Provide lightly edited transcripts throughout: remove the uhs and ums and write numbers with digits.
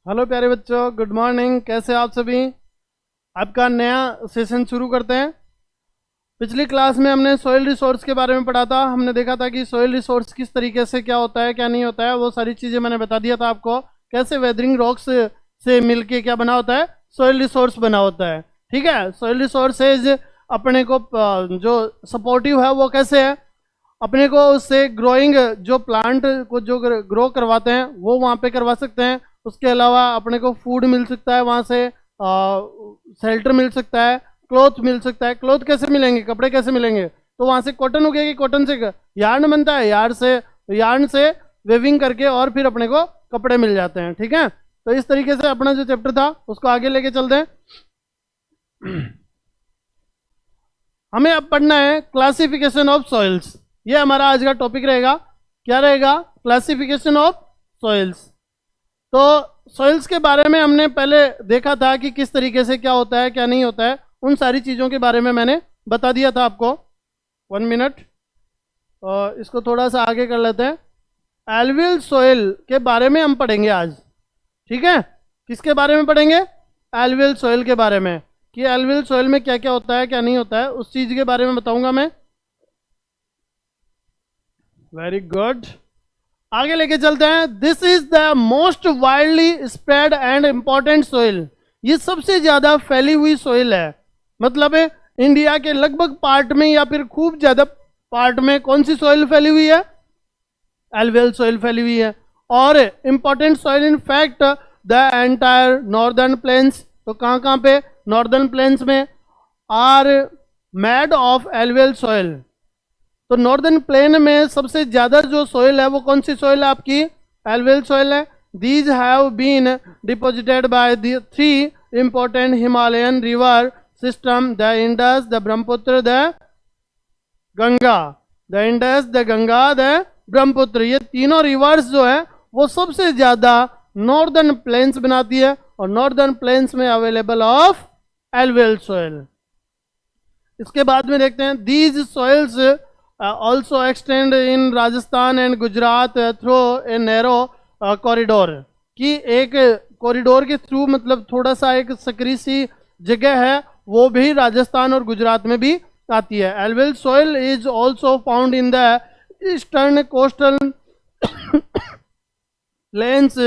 Hello प्यारे बच्चों, good morning. कैसे आप सभी? आपका नया सेशन शुरू करते हैं। पिछली क्लास में हमने सॉइल रिसोर्स के बारे में पढ़ा था। हमने देखा था कि सॉइल रिसोर्स किस तरीके से क्या होता है क्या नहीं होता है, वो सारी चीज़ें मैंने बता दिया था आपको। कैसे वेदरिंग रॉक्स से मिलके क्या बना होता है, सॉइल रिसोर्स बना होता है। ठीक है, सॉइल रिसोर्सेज अपने को जो सपोर्टिव है वो कैसे है, अपने को उससे ग्रोइंग जो प्लांट को जो ग्रो करवाते हैं वो वहाँ पे करवा सकते हैं। उसके अलावा अपने को फूड मिल सकता है वहाँ से, शेल्टर मिल सकता है, क्लॉथ मिल सकता है। क्लॉथ कैसे मिलेंगे, कपड़े कैसे मिलेंगे, तो वहाँ से कॉटन उगेगी, कॉटन से यार्न बनता है, यार्न से वेविंग करके और फिर अपने को कपड़े मिल जाते हैं। ठीक है, तो इस तरीके से अपना जो चैप्टर था उसको आगे लेके चलते हैं। हमें अब पढ़ना है क्लासिफिकेशन ऑफ सॉइल्स। ये हमारा आज का टॉपिक रहेगा। क्या रहेगा? Classification of soils. तो सॉइल्स के बारे में हमने पहले देखा था कि किस तरीके से क्या होता है क्या नहीं होता है, उन सारी चीज़ों के बारे में मैंने बता दिया था आपको। 1 मिनट, और इसको थोड़ा सा आगे कर लेते हैं। एल्वियल सॉइल के बारे में हम पढ़ेंगे आज। ठीक है, किसके बारे में पढ़ेंगे? एल्वियल सॉइल के बारे में, कि एल्वियल सॉइल में क्या क्या होता है क्या नहीं होता है, उस चीज़ के बारे में बताऊंगा मैं। वेरी गुड, आगे लेके चलते हैं। This is the most widely spread and important soil. ये सबसे ज्यादा फैली हुई सॉइल है। मतलब इंडिया के लगभग पार्ट में या फिर खूब ज्यादा पार्ट में कौन सी सॉइल फैली हुई है? एल्वियल सॉइल फैली हुई है। और important soil in fact the entire northern plains. तो कहाँ कहाँ पे? नॉर्दर्न प्लेन्स में आर मेड ऑफ एल्वियल सॉइल। तो नॉर्दर्न प्लेन में सबसे ज्यादा जो सॉइल है वो कौन सी सॉइल है आपकी? एल्वियल सॉइल है। These have been deposited by the 3 important Himalayan river system, the Indus, the Brahmaputra, the Ganga. The Indus, the Ganga, the Brahmaputra, ये तीनों रिवर्स जो है वो सबसे ज्यादा नॉर्दर्न प्लेन्स बनाती है, और नॉर्दर्न प्लेन्स में अवेलेबल ऑफ एल्वियल सॉइल। इसके बाद में देखते हैं, these soils also extend in Rajasthan and Gujarat through a narrow corridor. कि एक कॉरिडोर के थ्रू, मतलब थोड़ा सा एक सकरी सी जगह है, वो भी राजस्थान और गुजरात में भी आती है। Alluvial soil is also found in the eastern coastal plains,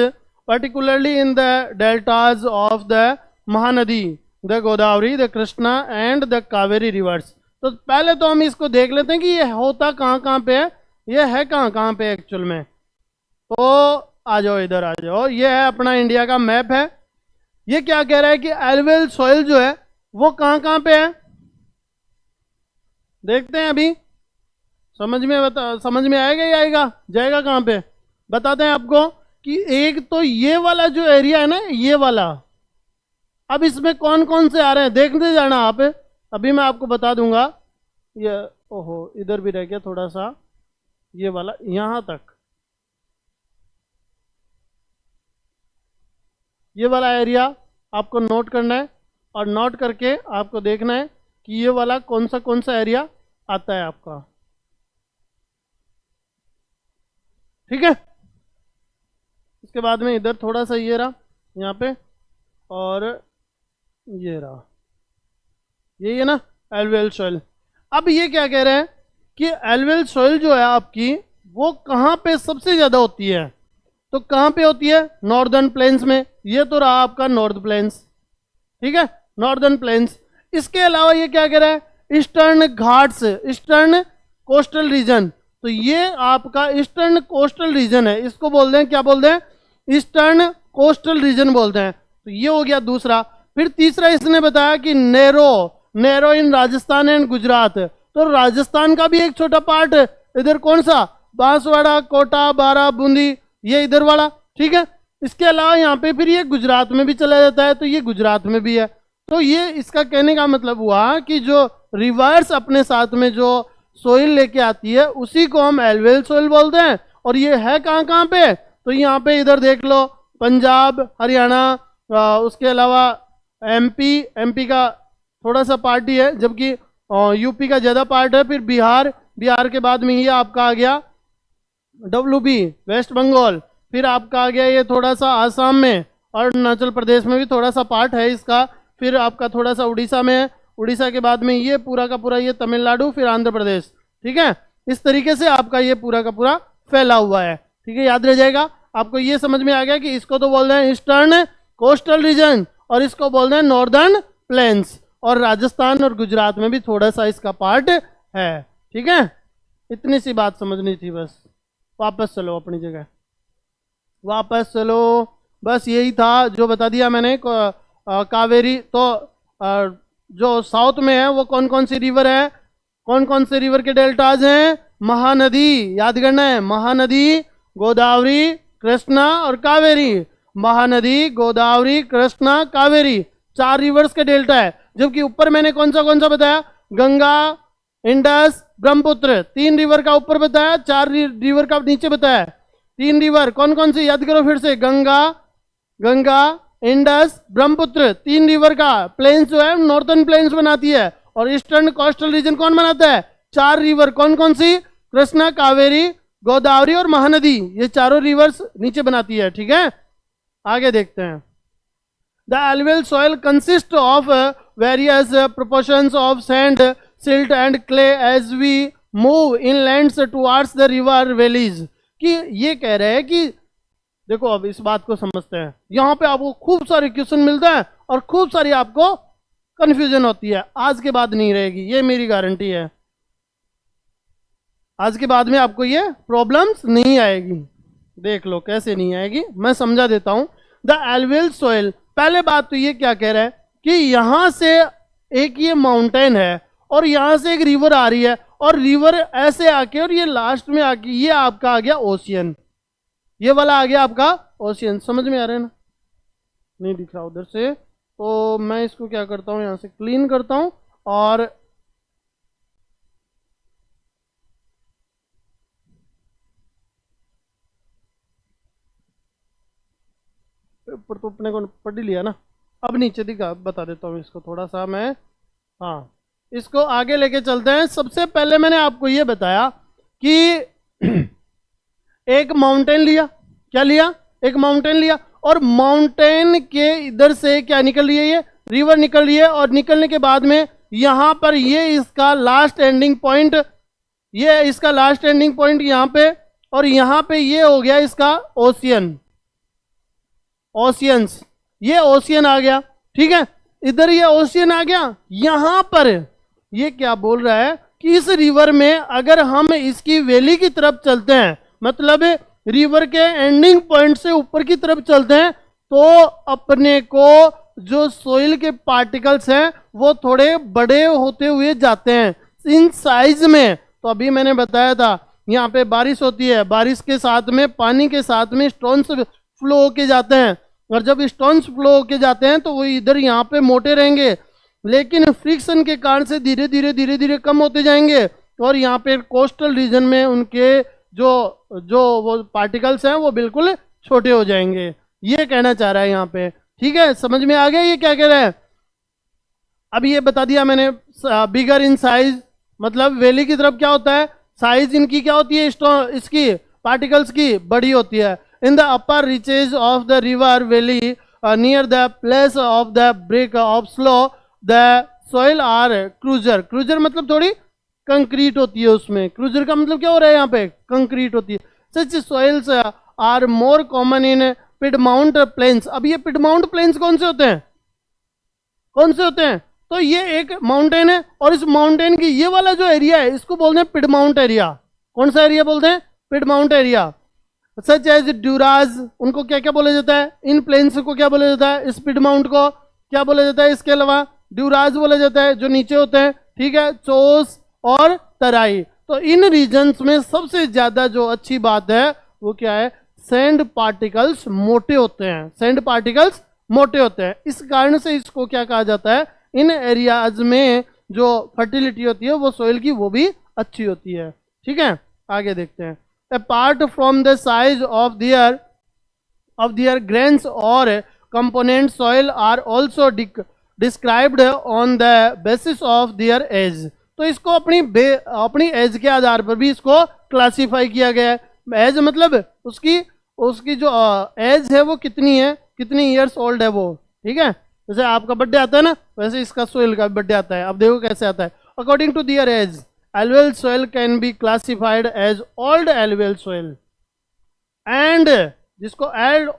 particularly in the deltas of the Mahanadi, the Godavari, the Krishna and the Kaveri rivers. तो पहले तो हम इसको देख लेते हैं कि ये होता कहाँ कहाँ पे है, ये है कहाँ कहाँ पे एक्चुअल में। तो आ जाओ, इधर आ जाओ। ये है अपना इंडिया का मैप है। ये क्या कह रहा है कि एल्वियल सॉइल जो है वो कहाँ कहाँ पे है, देखते हैं अभी। समझ में आएगा ही आएगा, जाएगा कहाँ पे बताते हैं आपको। कि एक तो ये वाला जो एरिया है ना, ये वाला, अब इसमें कौन कौन से आ रहे हैं देखते जाना आप, अभी मैं आपको बता दूंगा। ये ओहो, इधर भी रह गया थोड़ा सा, ये वाला यहां तक, ये वाला एरिया आपको नोट करना है, और नोट करके आपको देखना है कि ये वाला कौन सा एरिया आता है आपका। ठीक है, इसके बाद में इधर थोड़ा सा ये रहा यहाँ पे, और ये रहा, यही है ना एल्वियल सॉइल। अब ये क्या कह रहे हैं कि एल्वियल सॉइल जो है आपकी वो कहाँ पे सबसे ज्यादा होती है, तो कहाँ पे होती है? नॉर्दर्न प्लेन्स में। ये तो रहा आपका नॉर्थ प्लेन्स, ठीक है, नॉर्दर्न प्लेन्स। इसके अलावा ये क्या कह रहा है? Eastern Ghats, eastern coastal region. तो ये आपका ईस्टर्न कोस्टल रीजन है, इसको बोलते हैं, क्या बोलते हैं? ईस्टर्न कोस्टल रीजन बोलते हैं। तो ये हो गया दूसरा। फिर तीसरा इसने बताया कि narrow in Rajasthan and Gujarat. तो राजस्थान का भी एक छोटा पार्ट है इधर, कौन सा? बांसवाड़ा, कोटा, बारा, बूंदी, ये इधर वाला। ठीक है, इसके अलावा यहाँ पे फिर ये गुजरात में भी चला जाता है, तो ये गुजरात में भी है। तो ये इसका कहने का मतलब हुआ कि जो रिवर्स अपने साथ में जो सोइल लेके आती है उसी को हम एल्वियल सोइल बोलते हैं। और ये है कहाँ कहाँ पे? तो यहाँ पे इधर देख लो, पंजाब, हरियाणा, उसके अलावा एमपी का थोड़ा सा पार्ट ही है, जबकि यूपी का ज़्यादा पार्ट है। फिर बिहार के बाद में ये आपका आ गया WB वेस्ट बंगाल। फिर आपका आ गया ये थोड़ा सा आसाम में, और अरुणाचल प्रदेश में भी थोड़ा सा पार्ट है इसका, फिर आपका थोड़ा सा उड़ीसा में है, उड़ीसा के बाद में ये पूरा का पूरा ये तमिलनाडु, फिर आंध्र प्रदेश। ठीक है, इस तरीके से आपका ये पूरा का पूरा फैला हुआ है। ठीक है, याद रह जाएगा आपको, ये समझ में आ गया कि इसको तो बोल रहे हैं ईस्टर्न कोस्टल रीजन और इसको बोल रहे हैं नॉर्दर्न प्लेन्स, और राजस्थान और गुजरात में भी थोड़ा सा इसका पार्ट है। ठीक है, इतनी सी बात समझनी थी बस। वापस चलो अपनी जगह, वापस चलो, बस यही था जो बता दिया मैंने। कावेरी तो जो साउथ में है वो कौन कौन सी रिवर है, कौन कौन से रिवर के डेल्टाज हैं? महानदी, याद करना है, महानदी, गोदावरी, कृष्णा और कावेरी। महानदी, गोदावरी, कृष्णा, कावेरी, 4 रिवर्स के डेल्टा है। जबकि ऊपर मैंने कौन सा बताया? गंगा, इंडस, ब्रह्मपुत्र, 3 रिवर का ऊपर बताया, 4 रिवर का नीचे बताया। 3 रिवर कौन कौन सी, याद करो फिर से, गंगा, इंडस, ब्रह्मपुत्र, 3 रिवर का प्लेन्स जो है नॉर्थर्न प्लेन्स बनाती है, और ईस्टर्न कोस्टल रीजन कौन बनाता है? 4 रिवर कौन कौन सी? कृष्णा, कावेरी, गोदावरी और महानदी, ये चारों रिवर्स नीचे बनाती है। ठीक है, आगे देखते हैं। The alluvial soil consist of various proportions of sand, silt and clay as we move inlands towards the river valleys. कि ये कह रहे हैं कि देखो, अब इस बात को समझते हैं। यहां पे आपको खूब सारे क्वेश्चन मिलते हैं और खूब सारी आपको कंफ्यूजन होती है। आज के बाद नहीं रहेगी, ये मेरी गारंटी है। आज के बाद में आपको ये प्रॉब्लम्स नहीं आएगी। देख लो कैसे नहीं आएगी, मैं समझा देता हूं। द एलुवियल सॉइल, पहले बात तो ये क्या कह रहा है कि यहां से एक ये माउंटेन है और यहां से एक रिवर आ रही है, और रिवर ऐसे आके और ये लास्ट में आके ये आपका आ गया ओशियन, ये वाला आ गया आपका ओशियन। समझ में आ रहा है ना? नहीं दिख रहा उधर से, तो मैं इसको क्या करता हूं, यहां से क्लीन करता हूं और ऊपर तो अपने को पढ़ ही लिया ना। अब नीचे दिखा, बता देता हूँ इसको थोड़ा सा मैं। हाँ, इसको आगे लेके चलते हैं। सबसे पहले मैंने आपको ये बताया कि एक माउंटेन लिया, क्या लिया? एक माउंटेन लिया, और माउंटेन के इधर से क्या निकल रही है? ये रिवर निकल रही है, और निकलने के बाद में यहां पर ये इसका लास्ट एंडिंग पॉइंट, ये इसका लास्ट एंडिंग पॉइंट यहां पे, और यहां पे ये हो गया इसका ओशियन, ओशियंस, ये ओशियन आ गया। ठीक है, इधर ये ओशियन आ गया। यहां पर ये क्या बोल रहा है कि इस रिवर में अगर हम इसकी वैली की तरफ चलते हैं, मतलब रिवर के एंडिंग पॉइंट से ऊपर की तरफ चलते हैं, तो अपने को जो सोइल के पार्टिकल्स हैं वो थोड़े बड़े होते हुए जाते हैं इन साइज में। तो अभी मैंने बताया था, यहाँ पे बारिश होती है, बारिश के साथ में पानी के साथ में स्टोन्स फ्लो होके जाते हैं, और जब स्टोन्स फ्लो होके जाते हैं तो वो इधर यहाँ पे मोटे रहेंगे, लेकिन फ्रिक्शन के कारण से धीरे धीरे कम होते जाएंगे, और यहाँ पे कोस्टल रीजन में उनके जो वो पार्टिकल्स हैं वो बिल्कुल छोटे हो जाएंगे। ये कहना चाह रहा है यहाँ पे। ठीक है, समझ में आ गया ये क्या कह रहा है? अब ये बता दिया मैंने, बिगर इन साइज, मतलब वैली की तरफ क्या होता है? साइज इनकी क्या होती है? इसकी पार्टिकल्स की बड़ी होती है। In the upper reaches of the river valley near the place of the break of slow the soil are coarser. Coarser मतलब थोड़ी कंक्रीट होती है उसमें। क्रूजर का मतलब क्या हो रहा है यहाँ पे? कंक्रीट होती है। Such soils are more common in piedmont plains. अब ये पिडमाउंट प्लेन्स कौन से होते हैं? कौन से होते हैं? तो ये एक माउंटेन है, और इस माउंटेन की ये वाला जो एरिया है इसको बोलते हैं पिडमाउंट एरिया। कौन सा एरिया बोलते हैं? Piedmont area. सच एज ड्यूराज, उनको क्या क्या बोला जाता है? इन प्लेन्स को क्या बोला जाता है? इस पिडमाउंट को क्या बोला जाता है? इसके अलावा ड्यूराज बोला जाता है जो नीचे होते हैं। ठीक है, चोस और तराई। तो इन रीजन्स में सबसे ज्यादा जो अच्छी बात है वो क्या है? सैंड पार्टिकल्स मोटे होते हैं। सैंड पार्टिकल्स मोटे होते हैं, इस कारण से इसको क्या कहा जाता है? इन एरियाज में जो फर्टिलिटी होती है वो सोइल की वो भी अच्छी होती है। ठीक है, आगे देखते हैं। Apart from the size of their grains और component, soil are also described on the basis of their age. तो इसको अपनी एज के आधार पर भी इसको क्लासिफाई किया गया है। एज मतलब उसकी जो एज है वो कितनी है, कितनी ईयर्स ओल्ड है वो, ठीक है। जैसे आपका बर्थडे आता है ना, वैसे इसका सोइल का बर्थडे आता है। अब देखो कैसे आता है, according to their as alluvial soil can be classified as old alluvial soil and, जिसको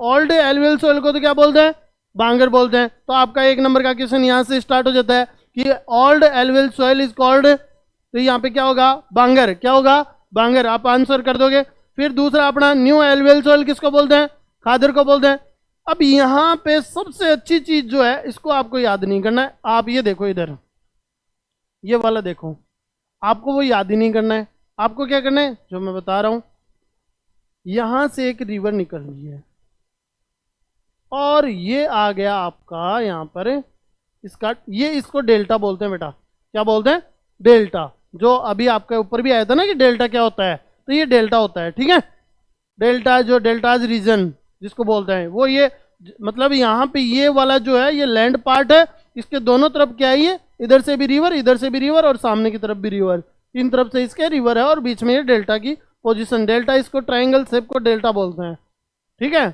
ओल्ड एलुवियल सोइल को तो क्या बोलते हैं, बांगर बोलते हैं। तो आपका 1 नंबर का क्वेश्चन यहाँ से स्टार्ट हो जाता है कि old alluvial soil is called, तो यहाँ पे क्या होगा, बांगर। क्या होगा, बांगर। आप आंसर कर दोगे। फिर दूसरा अपना न्यू एलुवियल सोइल किसको बोलते हैं, खादर को बोलते हैं। अब यहाँ पे सबसे अच्छी चीज जो है, इसको आपको याद नहीं करना है। आप ये देखो इधर, ये वाला देखो, आपको वो याद ही नहीं करना है। आपको क्या करना है, जो मैं बता रहा हूं, यहां से एक रिवर निकल रही है और ये आ गया आपका यहाँ पर इसका, ये इसको डेल्टा बोलते हैं बेटा। क्या बोलते हैं, डेल्टा। जो अभी आपके ऊपर भी आया था ना कि डेल्टा क्या होता है, तो ये डेल्टा होता है, ठीक है। डेल्टा, जो डेल्टाज रीजन जिसको बोलते हैं, वो ये मतलब यहाँ पे ये वाला जो है ये लैंड पार्ट है, इसके दोनों तरफ क्या है, ये इधर से भी रिवर, इधर से भी रिवर और सामने की तरफ भी रिवर, तीन तरफ से इसके रिवर है और बीच में ये डेल्टा की पोजीशन। डेल्टा, इसको ट्रायंगल शेप को डेल्टा बोलते हैं, ठीक है।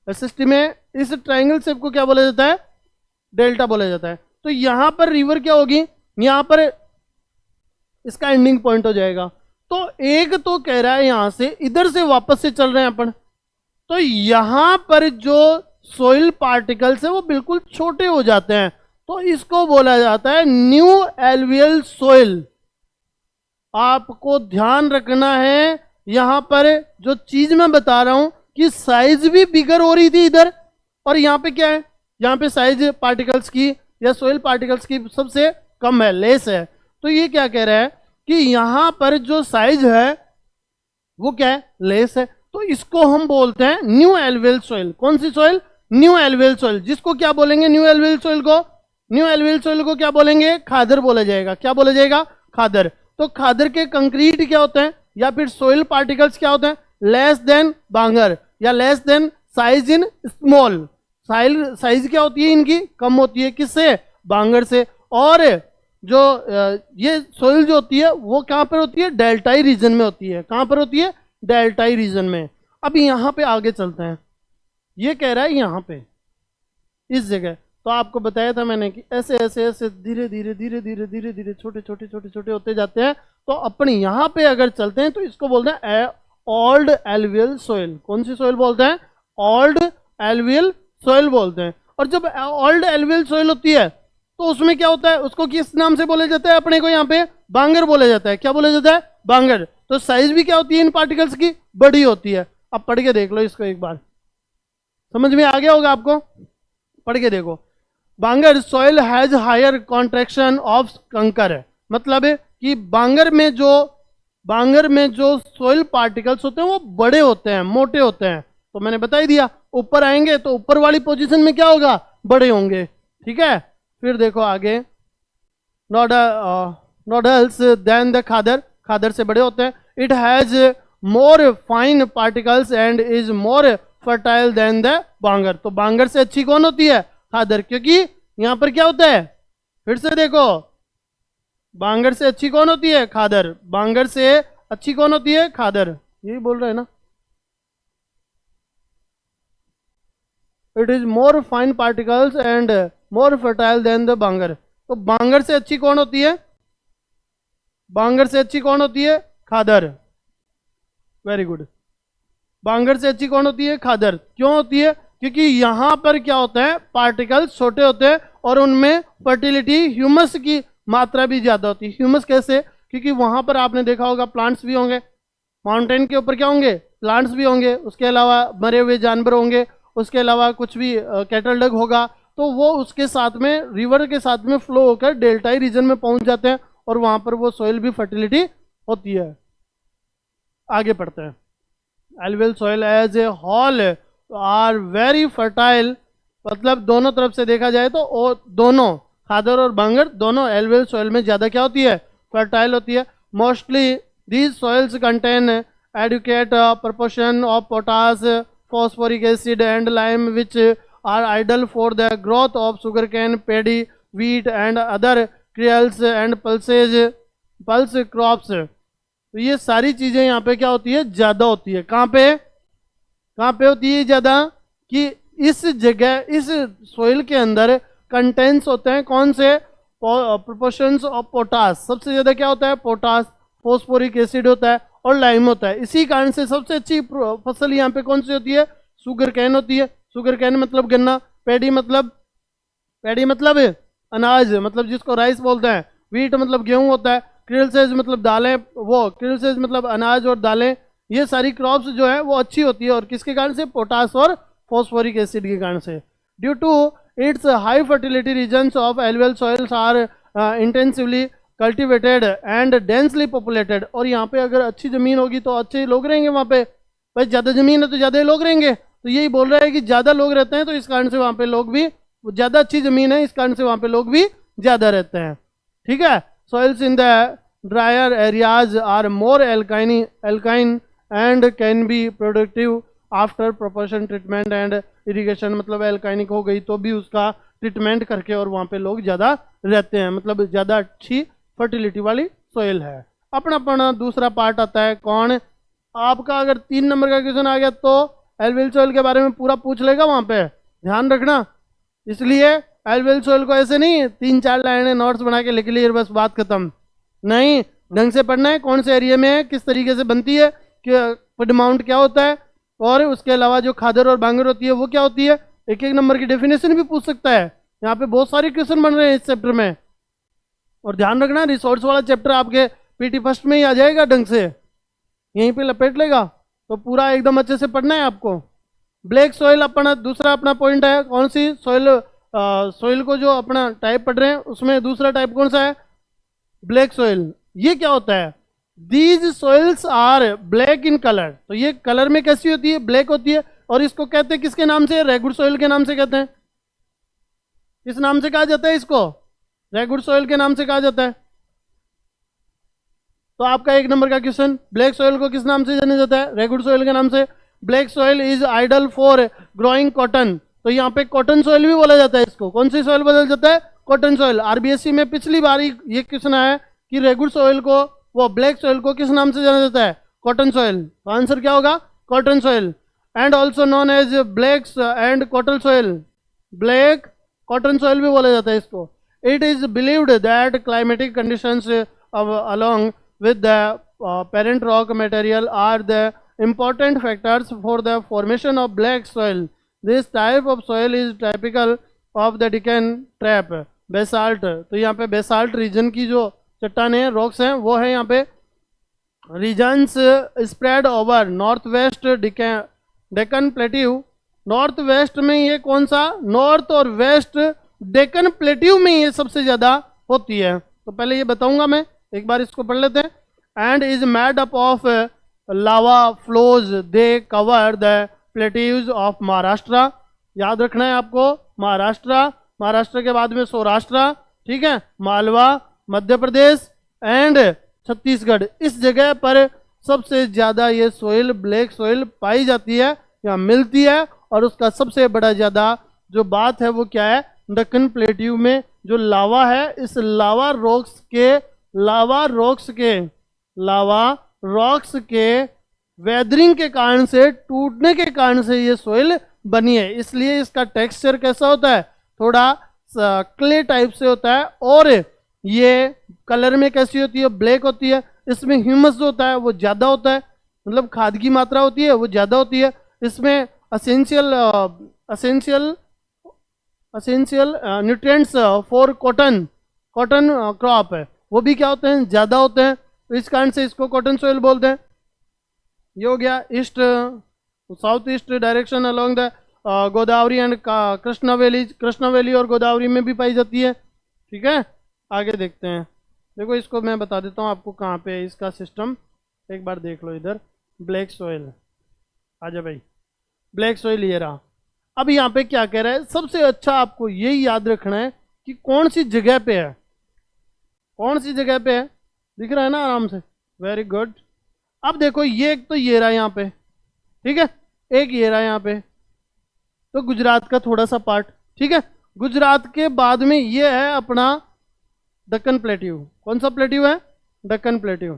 एसएसटी में इस ट्रायंगल शेप को क्या बोला जाता है, डेल्टा बोला जाता है। तो यहां पर रिवर क्या होगी, यहां पर इसका एंडिंग पॉइंट हो जाएगा। तो एक तो कह रहा है यहां से इधर से वापस से चल रहे हैं अपन, तो यहां पर जो सोइल पार्टिकल्स है वो बिल्कुल छोटे हो जाते हैं, तो इसको बोला जाता है न्यू एलुवियल सोइल। आपको ध्यान रखना है यहां पर जो चीज मैं बता रहा हूं कि साइज भी बिगर हो रही थी इधर, और यहां पे क्या है, यहां पे साइज पार्टिकल्स की या सोइल पार्टिकल्स की सबसे कम है, लेस है। तो ये क्या कह रहा है कि यहां पर जो साइज है वो क्या है, लेस है। तो इसको हम बोलते हैं न्यू एलुवियल सोइल। कौन सी सोइल, न्यू एलुवियल सोइल। जिसको क्या बोलेंगे, न्यू एलुवियल सोइल को, न्यू एलुवियल सोइल को क्या बोलेंगे, खादर बोला जाएगा। क्या बोला जाएगा, खादर। तो खादर के कंक्रीट क्या होते हैं या फिर सोइल पार्टिकल्स क्या होते हैं, लेस देन बांगर या less than size in small. Size क्या होती है इनकी, कम होती है, किससे, बांगर से। और जो ये सोइल जो होती है वो कहां पर होती है, डेल्टाई रीजन में होती है। कहां पर होती है, डेल्टाई रीजन में। अब यहां पे आगे चलते हैं, ये कह रहा है यहां पे इस जगह, तो आपको बताया था मैंने कि ऐसे ऐसे ऐसे धीरे धीरे धीरे धीरे धीरे धीरे छोटे छोटे छोटे छोटे होते जाते हैं। तो अपन यहां पे अगर चलते हैं तो इसको बोलते हैं ओल्ड एलुवियल सोइल। कौन सी सोइल बोलते हैं, ओल्ड एलुवियल सोइल बोलते हैं। और जब ओल्ड एलुवियल सोइल होती है तो उसमें क्या होता है, उसको किस नाम से बोला जाता है, अपने को यहाँ पे बांगर बोला जाता है। क्या बोला जाता है, बांगर। तो साइज भी क्या होती है इन पार्टिकल्स की, बड़ी होती है। अब पढ़ के देख लो इसको एक बार, समझ में आ गया होगा आपको, पढ़ के देखो। Bhangar, soil has higher contraction of kankar है, मतलब है कि बांगर में जो सॉइल पार्टिकल्स होते हैं वो बड़े होते हैं, मोटे होते हैं। तो मैंने बता ही दिया, ऊपर आएंगे तो ऊपर वाली पोजीशन में क्या होगा, बड़े होंगे, ठीक है। फिर देखो आगे, nodules then the khadar, khadar से बड़े होते हैं। It has more fine particles and is more fertile than the bhangar. तो बांगर से अच्छी कौन होती है, खादर, क्योंकि यहां पर क्या होता है, फिर से देखो, बांगर से अच्छी कौन होती है, खादर। बांगर से अच्छी कौन होती है, खादर। यही बोल रहे हैं ना, it is more fine particles and more fertile than the bhangar. तो बांगर से अच्छी कौन होती है, बांगर से अच्छी कौन होती है, खादर। Very good. बांगर से अच्छी कौन होती है, खादर। क्यों होती है, क्योंकि यहां पर क्या होता है, पार्टिकल्स छोटे होते हैं और उनमें फर्टिलिटी, ह्यूमस की मात्रा भी ज्यादा होती है। ह्यूमस कैसे, क्योंकि वहां पर आपने देखा होगा प्लांट्स भी होंगे, माउंटेन के ऊपर क्या होंगे, प्लांट्स भी होंगे, उसके अलावा मरे हुए जानवर होंगे, उसके अलावा कुछ भी कैटल डग होगा, तो वो उसके साथ में, रिवर के साथ में फ्लो होकर डेल्टाई रीजन में पहुंच जाते हैं और वहां पर वो सोइल भी फर्टिलिटी होती है। आगे पढ़ते हैं। Alluvial soil as a whole are very fertile, मतलब दोनों तरफ से देखा जाए तो दोनों खादर और बांगर दोनों एलुवियल सोइल में ज्यादा क्या होती है, फर्टाइल होती है। Mostly these soils contain adequate proportion of potash, phosphoric acid and lime which are ideal for the growth of sugarcane, paddy, wheat and other cereals and pulse crops। तो ये सारी चीजें यहाँ पे क्या होती है, ज्यादा होती है। कहाँ पे होती है ज्यादा, कि इस जगह इस सोइल के अंदर कंटेंट्स होते हैं कौन से प्रोपोर्शंस ऑफ पोटास, सबसे ज्यादा क्या होता है पोटास, फोस्फोरिक एसिड होता है और लाइम होता है। इसी कारण से सबसे अच्छी फसल यहाँ पे कौन सी होती है, शुगर कैन होती है। शुगर कैन मतलब गन्ना, पैडी मतलब अनाज, मतलब जिसको राइस बोलते हैं, वीट मतलब गेहूं होता है, क्रिल्सेज मतलब दालें, वो क्रिल्सेज मतलब अनाज और दालें। ये सारी क्रॉप्स जो है वो अच्छी होती है और किसके कारण से, पोटास और फॉस्फोरिक एसिड के कारण से। Due to its high fertility regions of alluvial soils are intensively cultivated and densely populated. और यहाँ पे अगर अच्छी ज़मीन होगी तो अच्छे लोग रहेंगे वहाँ पे, भाई ज़्यादा ज़मीन है तो ज़्यादा लोग रहेंगे, तो यही बोल रहा है कि ज़्यादा लोग रहते हैं तो इस कारण से वहाँ पे लोग भी, ज़्यादा अच्छी ज़मीन है इस कारण से वहाँ पे लोग भी ज़्यादा रहते हैं। ठीक है, soils in the drier areas are more एल्काइन and can be productive after proportion treatment and irrigation. मतलब एल्काइनिक हो गई तो भी उसका ट्रीटमेंट करके और वहाँ पे लोग ज़्यादा रहते हैं, मतलब ज़्यादा अच्छी फर्टिलिटी वाली सोइल है। अपना दूसरा पार्ट आता है कौन, आपका अगर 3 नंबर का क्वेश्चन आ गया तो एलुवियल सॉइल के बारे में पूरा पूछ लेगा वहाँ पे, ध्यान रखना। इसलिए एलुवियल सॉइल को ऐसे नहीं 3-4 लाइनें नोट्स बना के लिख लिए बस बात खत्म, नहीं, ढंग से पढ़ना है, कौन से एरिया में है, किस तरीके से बनती है, पडमाउंट क्या होता है, और उसके अलावा जो खादर और बांगर होती है वो क्या होती है। एक नंबर की डेफिनेशन भी पूछ सकता है, यहाँ पे बहुत सारे क्वेश्चन बन रहे हैं इस चैप्टर में। और ध्यान रखना रिसोर्स वाला चैप्टर आपके पीटी फर्स्ट में ही आ जाएगा, ढंग से यहीं पे लपेट लेगा, तो पूरा एकदम अच्छे से पढ़ना है आपको। ब्लैक सॉइल दूसरा अपना पॉइंट है, कौन सी सॉइल को जो अपना टाइप पढ़ रहे हैं उसमें दूसरा टाइप कौन सा है, ब्लैक सॉइल। ये क्या होता है, these soils are black in colour, तो ये कलर में कैसी होती है, ब्लैक होती है। और इसको कहते हैं किसके नाम से, रेगुड सॉइल के नाम से कहते हैं। किस नाम से कहा जाता है इसको, रेगुड सॉइल के नाम से कहा जाता है। तो आपका 1 नंबर का क्वेश्चन, ब्लैक सॉइल को किस नाम से जाना जाता है, रेगुड सॉइल के नाम से। Black soil is ideal for growing cotton, तो यहाँ पे कॉटन सॉइल भी बोला जाता है इसको। कौन सी सॉइल बोला जाता है, कॉटन सॉइल। आरबीएससी में पिछली बार ये क्वेश्चन आया कि रेगुड सॉइल को, वो ब्लैक सॉइल को किस नाम से जाना जाता है, कॉटन सॉइल। तो आंसर क्या होगा, cotton soil. And also known as blacks and cotton soil, black cotton soil भी बोला जाता है इसको। It is believed that climatic conditions along with the parent rock material are the important factors for the formation of black soil. This type of soil is typical of the Deccan Trap basalt। तो यहाँ पे basalt reason की जो चट्टानें हैं, rocks हैं, वो है यहाँ पे regions spread over north west Deccan plateau. North west में ये कौन सा, नॉर्थ और वेस्ट डेक्कन प्लेट्यू में ये सबसे ज़्यादा होती है। तो पहले ये बताऊंगा मैं, एक बार इसको पढ़ लेते हैं। And is made up of lava flows they cover the plateaus of Maharashtra. याद रखना है आपको, महाराष्ट्र के बाद में सौराष्ट्र, ठीक है, मालवा, मध्य प्रदेश एंड छत्तीसगढ़। इस जगह पर सबसे ज़्यादा ये सोइल, ब्लैक सोइल पाई जाती है, यहाँ मिलती है। और उसका सबसे बड़ा ज़्यादा जो बात है वो क्या है, दक्कन प्लेट्यू में जो लावा है, इस लावा रॉक्स के वेदरिंग के कारण से, टूटने के कारण से ये सोइल बनी है। इसलिए इसका टेक्सचर कैसा होता है, थोड़ा क्ले टाइप से होता है। और ये कलर में कैसी होती है, ब्लैक होती है। इसमें ह्यूमस जो होता है वो ज़्यादा होता है, मतलब खाद की मात्रा होती है वो ज़्यादा होती है। इसमें essential nutrients for cotton crop है, वो भी क्या होते हैं, ज़्यादा होते हैं। तो इस कारण से इसको कॉटन सोइल बोलते हैं। ये हो गया east south east direction along the Godavari and Krishna valley और गोदावरी में भी पाई जाती है। ठीक है, आगे देखते हैं। देखो इसको मैं बता देता हूँ आपको कहाँ पे है इसका सिस्टम, एक बार देख लो इधर। ब्लैक सोइल, आजा भाई, ब्लैक सोइल ये रहा। अब यहाँ पे क्या कह रहा है, सबसे अच्छा आपको यही याद रखना है कि कौन सी जगह पे है, कौन सी जगह पे है, दिख रहा है ना आराम से, वेरी गुड। अब देखो ये एक तो ये रहा यहाँ पे, ठीक है, एक ये रहा यहाँ पे, तो गुजरात का थोड़ा सा पार्ट, ठीक है। गुजरात के बाद में ये है अपना दक्कन प्लेट्यू। कौन सा प्लेट्यू है, दक्कन प्लेट्यू।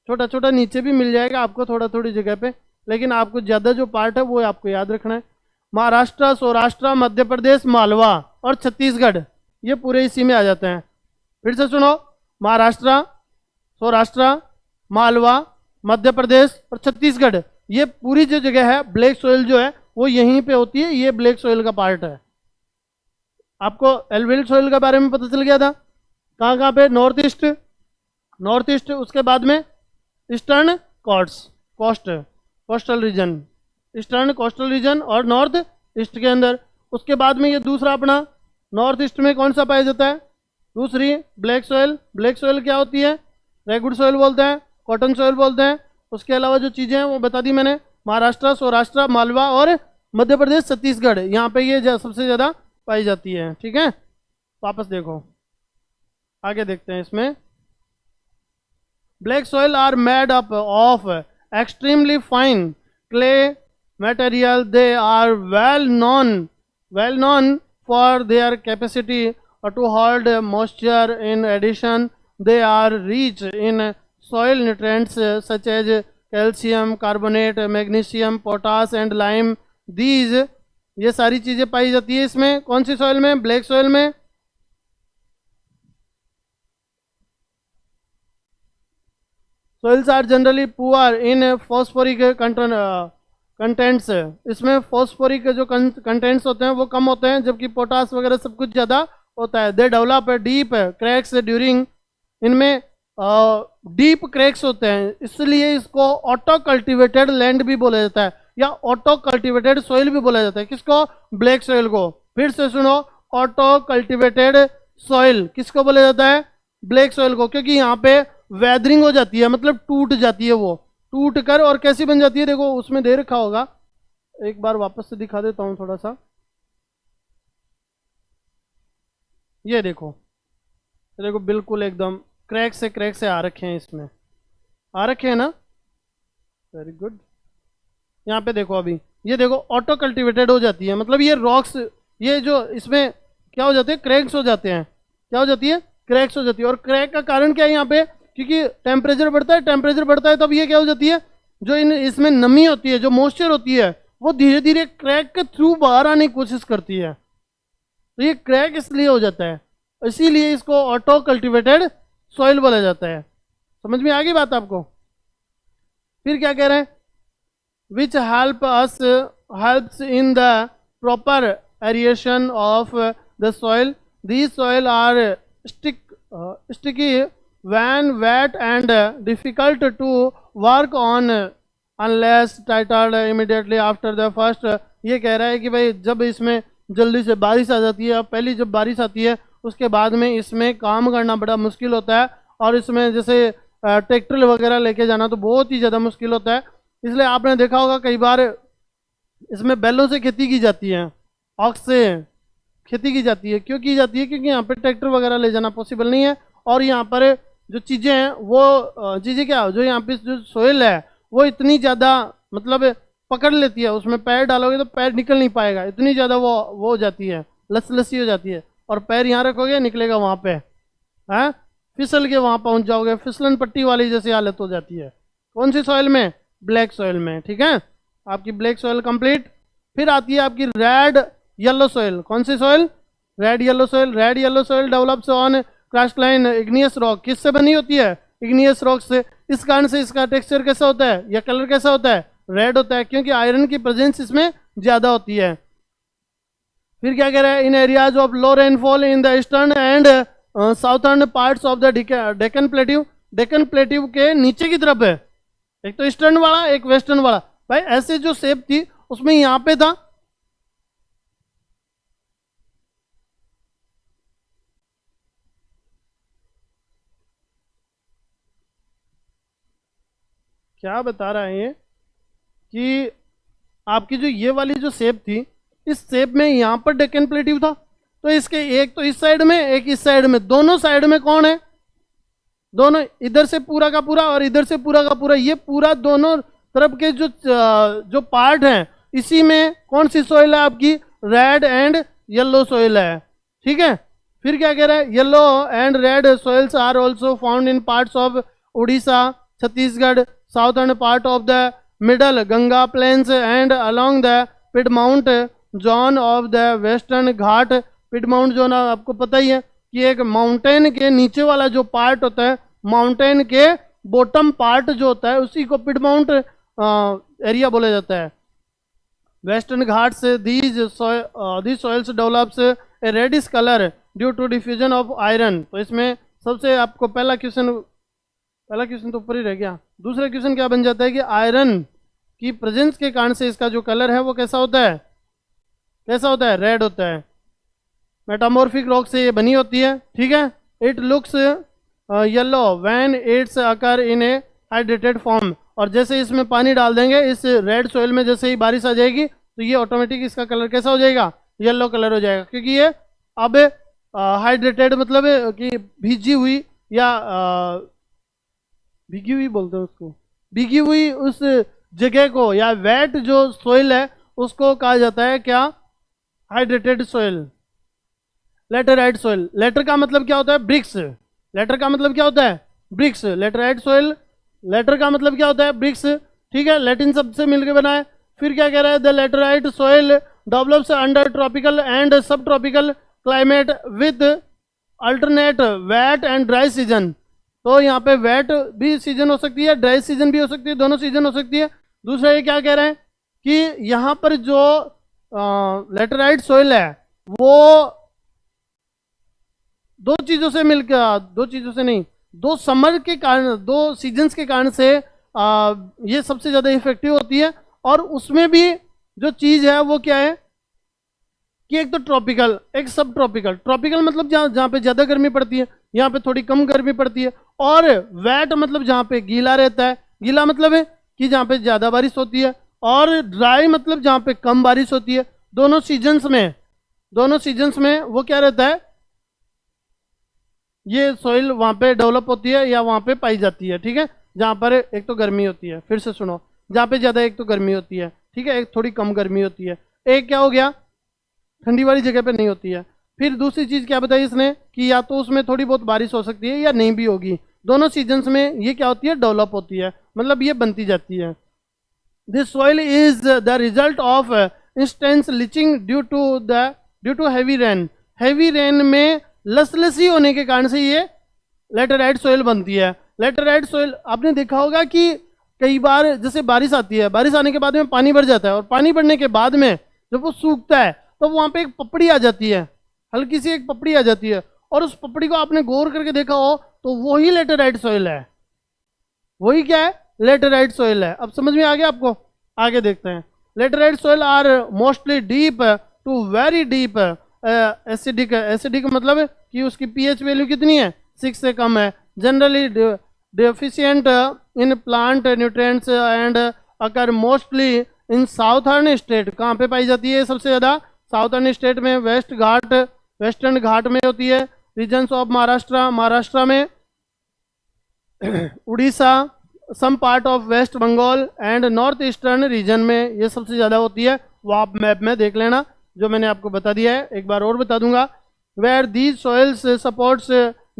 छोटा छोटा नीचे भी मिल जाएगा आपको थोड़ा थोड़ी जगह पे, लेकिन आपको ज़्यादा जो पार्ट है वो आपको याद रखना है। महाराष्ट्र, सौराष्ट्र, मध्य प्रदेश, मालवा और छत्तीसगढ़, ये पूरे इसी में आ जाते हैं। फिर से सुनो, महाराष्ट्र, सौराष्ट्र, मालवा, मध्य प्रदेश और छत्तीसगढ़, ये पूरी जो जगह है ब्लैक सॉइल जो है वो यहीं पे होती है, ये ब्लैक सॉइल का पार्ट है। आपको एल्वियल सॉइल के बारे में पता चल गया था। कहाँ कहाँ पे? नॉर्थ ईस्ट, उसके बाद में eastern coastal region, eastern coastal region और नॉर्थ ईस्ट के अंदर। उसके बाद में ये दूसरा अपना नॉर्थ ईस्ट में कौन सा पाया जाता है? दूसरी ब्लैक सॉइल। ब्लैक सॉइल क्या होती है? रेगुड सॉइल बोलते हैं, कॉटन सॉइल बोलते हैं। उसके अलावा जो चीज़ें हैं वो बता दी मैंने, महाराष्ट्र, सौराष्ट्र, मालवा और मध्य प्रदेश, छत्तीसगढ़, यहाँ पे ये सबसे ज़्यादा पाई जाती है। ठीक है, वापस देखो, आगे देखते हैं इसमें। Black soil are made up of extremely fine clay material. They are well known for their capacity to hold moisture. In addition, they are rich in soil nutrients such as calcium carbonate, magnesium, potash and lime. These, ये सारी चीजें पाई जाती है इसमें। कौन सी soil में? Black soil में। Soils are generally poor in phosphoric contents, इसमें फॉस्फोरिक जो कंटेंट्स होते हैं वो कम होते हैं, जबकि पोटास वगैरह सब कुछ ज़्यादा होता है। They develop deep cracks during, इनमें डीप क्रैक्स होते हैं, इसलिए इसको ऑटो कल्टिवेटेड लैंड भी बोला जाता है या ऑटो कल्टिवेटेड सॉइल भी बोला जाता है। किसको? ब्लैक सॉइल को। फिर से सुनो, ऑटो कल्टिवेटेड सॉइल किसको बोला जाता है? ब्लैक सॉइल को, क्योंकि यहाँ पे वेदरिंग हो जाती है, मतलब टूट जाती है, वो टूट कर और कैसी बन जाती है, देखो उसमें दे रखा होगा, एक बार वापस से दिखा देता हूं थोड़ा सा। ये देखो बिल्कुल एकदम क्रैक से आ रखे हैं, इसमें आ रखे हैं ना, वेरी गुड। यहाँ पे देखो, अभी ये देखो ऑटो कल्टिवेटेड हो जाती है, मतलब ये रॉक्स, ये जो इसमें क्या हो जाते हैं? क्रैक्स हो जाते हैं। क्या हो जाती है? क्रैक्स हो जाती है। और क्रैक का कारण क्या है यहाँ पे? क्योंकि टेम्परेचर बढ़ता है तब ये क्या हो जाती है, जो इसमें नमी होती है, जो मॉइस्चर होती है, वो धीरे धीरे क्रैक के थ्रू बाहर आने की कोशिश करती है, तो ये क्रैक इसलिए हो जाता है, इसीलिए इसको ऑटो कल्टिवेटेड सॉइल बोला जाता है। समझ में आ गई बात आपको? फिर क्या कह रहे हैं? Which helps in the proper aeration of the soil. These soil are sticky when wet and difficult to work on unless titled immediately after the first। ये कह रहा है कि भाई जब इसमें जल्दी से बारिश आ जाती है, पहली जब बारिश आती है उसके बाद में इसमें काम करना बड़ा मुश्किल होता है, और इसमें जैसे ट्रैक्टर वगैरह लेके जाना तो बहुत ही ज़्यादा मुश्किल होता है। इसलिए आपने देखा होगा कई बार इसमें बैलों से खेती की जाती है, ऑक्स से खेती की जाती है। क्यों की जाती है? क्योंकि यहाँ पर ट्रैक्टर वगैरह ले जाना पॉसिबल नहीं है, और यहाँ पर जो चीज़ें हैं वो चीज़ें क्या, जो यहाँ पे जो सोइल है वो इतनी ज़्यादा मतलब पकड़ लेती है, उसमें पैर डालोगे तो पैर निकल नहीं पाएगा, इतनी ज़्यादा वो हो जाती है, लसी हो जाती है, और पैर यहाँ रखोगे निकलेगा वहाँ पे, हैं, फिसल के वहाँ पहुँच जाओगे, फिसलन पट्टी वाली जैसी हालत हो जाती है। कौन सी सॉइल में? ब्लैक सॉइल में। ठीक है, आपकी ब्लैक सॉइल कंप्लीट। फिर आती है आपकी रेड येलो सॉइल। कौन सी soil? Red yellow soil. Red yellow soil develops on crystalline igneous rock. किससे बनी होती है? इग्नियस रॉक से। इस कारण से इसका टेक्सचर कैसा होता है या कलर कैसा होता है? रेड होता है, क्योंकि आयरन की प्रेजेंस इसमें ज्यादा होती है। फिर क्या कह रहा है? In areas of low rainfall in the eastern and southern parts of the Deccan plateau. Deccan plateau के नीचे की तरफ है, एक तो ईस्टर्न वाला एक वेस्टर्न वाला। भाई ऐसे जो शेप थी उसमें यहाँ पे था, क्या बता रहा है ये कि आपकी जो ये वाली जो शेप थी, इस शेप में यहाँ पर डेक्कन प्लेट्यू था, तो इसके एक तो इस साइड में एक इस साइड में, दोनों साइड में कौन है? दोनों, इधर से पूरा का पूरा और इधर से पूरा का पूरा, ये पूरा दोनों तरफ के जो पार्ट हैं, इसी में कौन सी सॉइल है आपकी? रेड एंड येलो सॉइल है। ठीक है, फिर क्या कह रहा है? Yellow and red soils are also found in parts of Orissa, Chhattisgarh, southern part of the middle Ganga plains and along the Piedmont zone of the western Ghat. Piedmont zone आपको पता ही है कि एक माउंटेन के नीचे वाला जो पार्ट होता है, माउंटेन के बॉटम पार्ट जो होता है, उसी को पिडमाउंट एरिया बोला जाता है। Western Ghats these soils develops a reddish colour due to diffusion of iron. तो इसमें सबसे आपको पहला क्वेश्चन तो ऊपर ही रह गया। दूसरा क्वेश्चन क्या बन जाता है कि आयरन की प्रेजेंस के कारण से इसका जो कलर है वो कैसा होता है, रेड होता है। मेटामॉर्फिक रॉक से ये बनी होती है, ठीक है। It looks yellow when it's occur in A hydrated form. और जैसे इसमें पानी डाल देंगे इस रेड सॉइल में, जैसे ही बारिश आ जाएगी तो ये ऑटोमेटिक इसका कलर कैसा हो जाएगा, येलो कलर हो जाएगा, क्योंकि ये अब हाइड्रेटेड मतलब कि भीगी हुई या भीगी हुई बोलते हैं उसको, भीगी हुई उस जगह को या वेट जो सॉइल है उसको कहा जाता है क्या, hydrated soil. Laterite soil, later का मतलब क्या होता है, ब्रिक्स। लेटर का मतलब क्या होता है, ब्रिक्स। लेटराइट सॉइल, लेटर का मतलब क्या होता है, ब्रिक्स, ठीक है। लैटिन शब्द से मिलकर बना है। फिर क्या कह रहा है, the laterite soil develops under tropical and sub tropical climate with alternate wet and dry season. तो यहाँ पे वेट भी सीजन हो सकती है, ड्राई सीजन भी हो सकती है, दोनों सीजन हो सकती है। दूसरा ये क्या कह रहे हैं कि यहाँ पर जो लेटराइट सॉइल है वो दो चीजों से मिलकर, दो चीजों से नहीं, दो समर के कारण, दो सीजन्स के कारण से ये सबसे ज्यादा इफेक्टिव होती है। और उसमें भी जो चीज है वो क्या है कि एक तो ट्रॉपिकल, एक सब ट्रॉपिकल। ट्रॉपिकल मतलब जहाँ पे ज्यादा गर्मी पड़ती है, यहाँ पे थोड़ी कम गर्मी पड़ती है। और वेट मतलब जहाँ पे गीला रहता है, गीला मतलब है कि जहाँ पे ज्यादा बारिश होती है। और ड्राई मतलब जहाँ पे कम बारिश होती है। दोनों सीजन्स में वो क्या रहता है, ये सॉइल वहां पे डेवलप होती है या वहां पे पाई जाती है, ठीक है। जहां पर एक तो गर्मी होती है, फिर से सुनो, जहां पे ज्यादा एक तो गर्मी होती है, ठीक है, एक थोड़ी कम गर्मी होती है, एक क्या हो गया ठंडी वाली जगह पे नहीं होती है। फिर दूसरी चीज क्या बताई इसने कि या तो उसमें थोड़ी बहुत बारिश हो सकती है या नहीं भी होगी। दोनों सीजन्स में ये क्या होती है, डेवलप होती है, मतलब ये बनती जाती है। This soil is the result of intense leaching due to heavy rain. Heavy rain में लसलसी होने के कारण से ये लेटराइट सॉइल बनती है। लेटराइट सॉइल आपने देखा होगा कि कई बार जैसे बारिश आती है, बारिश आने के बाद में पानी भर जाता है, और पानी भरने के बाद में जब वो सूखता है तो वहां पे एक पपड़ी आ जाती है, हल्की सी एक पपड़ी आ जाती है, और उस पपड़ी को आपने गौर करके देखा हो तो वही लेटराइट सॉइल है। वही क्या है, लेटराइट सॉइल है। अब समझ में आ गया आपको, आगे देखते हैं। Laterite soil are mostly deep to very deep acidic. Acidic मतलब कि उसकी पीएच वैल्यू कितनी है, 6 से कम है। Generally deficient in plant nutrients and occur mostly in southern state. कहाँ पे पाई जाती है सबसे ज्यादा, साउथर्न स्टेट में, वेस्टर्न घाट में होती है। रीजन्स ऑफ महाराष्ट्र में, Orissa, some part of west Bengal and north eastern region में ये सबसे ज्यादा होती है। वो आप मैप में देख लेना, जो मैंने आपको बता दिया है, एक बार और बता दूंगा। Where these soils supports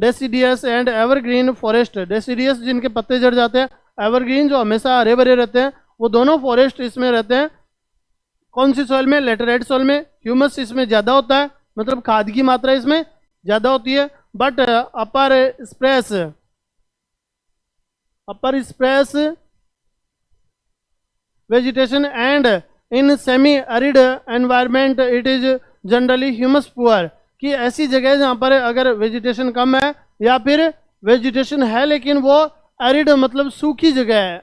deciduous and evergreen forest. Deciduous जिनके पत्ते झड़ जाते हैं, एवरग्रीन जो हमेशा हरे भरे रहते हैं, वो दोनों फॉरेस्ट इसमें रहते हैं। कौन सी सॉइल में, लेटराइट सॉइल में। ह्यूमस इसमें ज्यादा होता है, मतलब खाद की मात्रा इसमें ज्यादा होती है। But upper स्प्रेस vegetation and in semi arid environment it is generally humus poor. कि ऐसी जगह जहाँ पर अगर वेजिटेशन कम है या फिर वेजिटेशन है लेकिन वो एरिड मतलब सूखी जगह है,